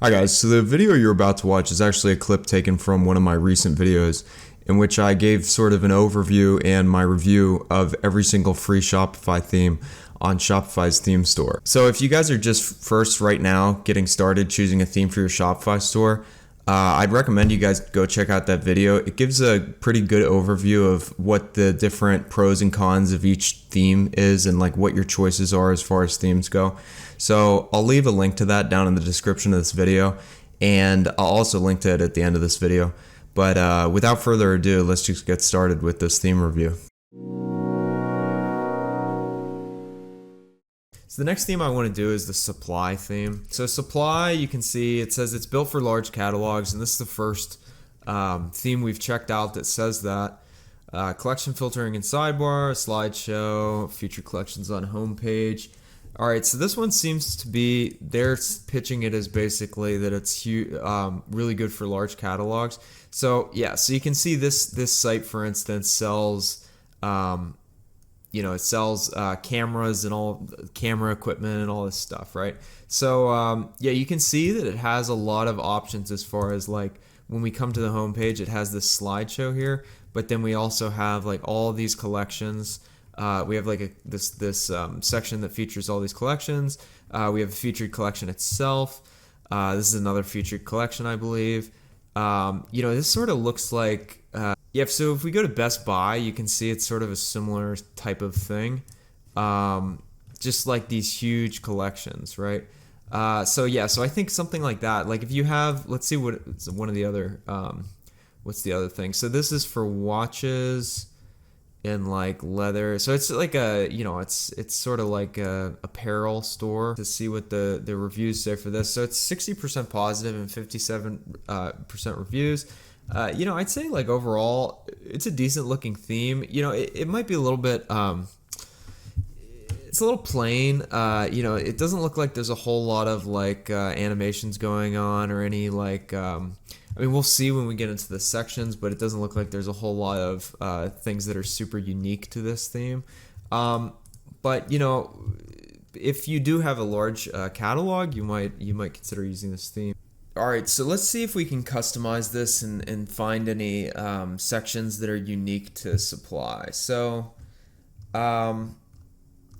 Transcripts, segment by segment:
Hi guys, so the video you're about to watch is actually a clip taken from one of my recent videos in which I gave sort of an overview and my review of every single free Shopify theme on Shopify's theme store. So if you guys are just first right now getting started choosing a theme for your Shopify store, I'd recommend you guys go check out that video. It gives a pretty good overview of what the different pros and cons of each theme is and like what your choices are as far as themes go. So I'll leave a link to that down in the description of this video, and I'll also link to it at the end of this video. But without further ado, let's just get started with this theme review. So the next theme I want to do is the Supply theme. So Supply, you can see it says it's built for large catalogs, and this is the first theme we've checked out that says that. Collection filtering in sidebar, slideshow, featured collections on homepage. All right, so this one seems to be, they're pitching it as basically that it's really good for large catalogs. So yeah, so you can see this site, for instance, sells it sells cameras and all camera equipment and all this stuff, right? So yeah, you can see that it has a lot of options as far as like when we come to the home page, it has this slideshow here, but then we also have like all of these collections. We have like this section that features all these collections. We have a featured collection itself. This is another featured collection, I believe. This sort of looks like so if we go to Best Buy, you can see it's sort of a similar type of thing, just like these huge collections, right? So I think something like that. Like if you have, let's see what one of the other what's the other thing. So this is for watches and like leather. So it's like it's sort of like a apparel store. To see what the reviews say for this. So it's 60% positive and 57% reviews. I'd say like overall it's a decent looking theme. It might be a little bit it's a little plain. It doesn't look like there's a whole lot of like animations going on or any like we'll see when we get into the sections, but it doesn't look like there's a whole lot of things that are super unique to this theme. But if you do have a large catalog, you might consider using this theme. All right, so let's see if we can customize this and find any sections that are unique to Supply. So, it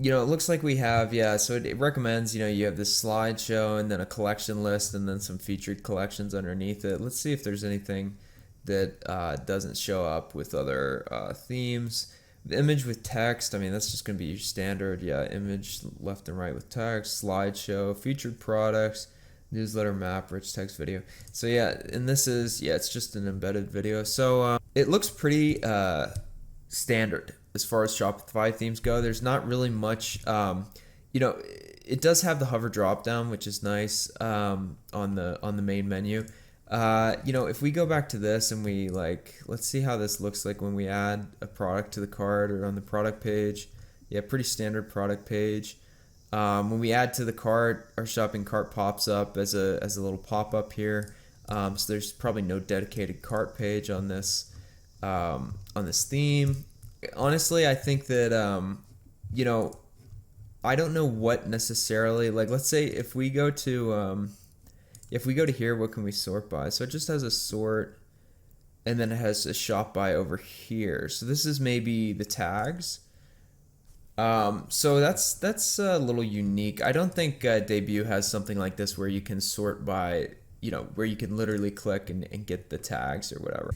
looks like we have, so it recommends, you have this slideshow and then a collection list and then some featured collections underneath it. Let's see if there's anything that doesn't show up with other themes. The image with text, that's just going to be your standard, image left and right with text, slideshow, featured products, newsletter map, rich text video. So and this is, it's just an embedded video. So it looks pretty standard as far as Shopify themes go. There's not really much, it does have the hover drop down, which is nice on the main menu. If we go back to this and we let's see how this looks like when we add a product to the cart or on the product page. Pretty standard product page. When we add to the cart, our shopping cart pops up as a little pop-up here. So there's probably no dedicated cart page on this theme. Honestly, I think that I don't know what necessarily, like, let's say if we go to here, what can we sort by? So it just has a sort, and then it has a shop by over here. So this is maybe the tags. So that's a little unique. I don't think Debut has something like this where you can sort by, where you can literally click and get the tags or whatever.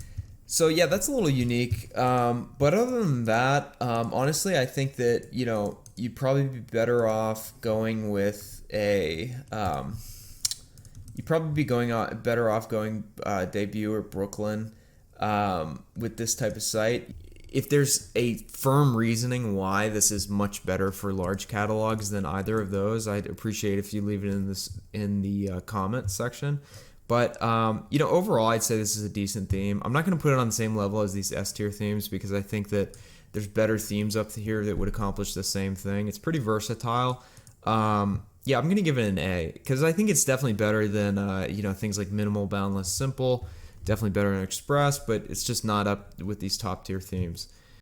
So that's a little unique. But other than that, honestly, I think that, you'd probably be better off going with Debut or Brooklyn with this type of site. If there's a firm reasoning why this is much better for large catalogs than either of those, I'd appreciate if you leave it in the comment section. But overall, I'd say this is a decent theme. I'm not going to put it on the same level as these S tier themes because I think that there's better themes up here that would accomplish the same thing. It's pretty versatile. I'm going to give it an A because I think it's definitely better than things like Minimal, Boundless, Simple. Definitely better than Express, but it's just not up with these top tier themes.